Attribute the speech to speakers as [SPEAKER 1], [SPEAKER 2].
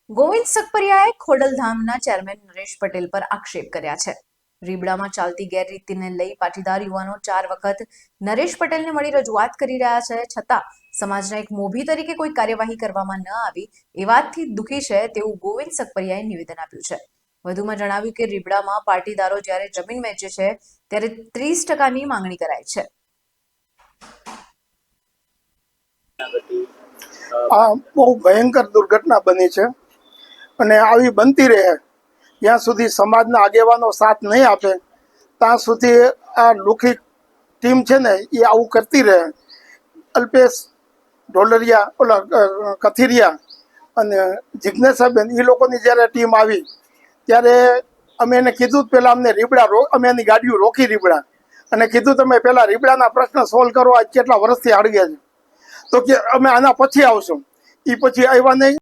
[SPEAKER 1] Govind સકપરિયાએ ખોડલધામના chairman Naresh Patel પર આક્ષેપ કર્યા છે। રીબડામાં ચાલતી ગેરરીતિને લઈ પાટીદાર યુવાનો 4 વખત નરેશ પટેલને મળી રજૂઆત કરી રહ્યા છે, છતાં સમાજના એક મોભી તરીકે કોઈ કાર્યવાહી કરવામાં ન આવી એ વાતથી દુઃખી છે તેવું ગોવિંદ સકપરિયાએ નિવેદન આપ્યું છે। વધુમાં જણાવ્યું કે રીબડામાં પાટીદારો જ્યારે જમીન વેચે છે ત્યારે 30% માંગણી કરાય છે।
[SPEAKER 2] આ બહુ ભયંકર દુર્ઘટના બની છે અને આવી બનતી રહે જ્યાં સુધી સમાજના આગેવાનો સાથ નહીં આપે ત્યાં સુધી આ લુખી ટીમ છે ને એ આવું કરતી રહે। અલ્પેશ ઢોલરિયા, ઓલા કથિરિયા અને જિજ્ઞેસાબેન એ લોકોની જ્યારે ટીમ આવી ત્યારે અમે એને કીધું પહેલાં અમને અમે એની ગાડીઓ રોકી રીબડા અને કીધું તમે પહેલાં રીબડાના પ્રશ્ન સોલ્વ કરો, આજ કેટલા વર્ષથી અડગે છે, તો કે અમે આના પછી આવશું। એ પછી આવ્યા નહીં।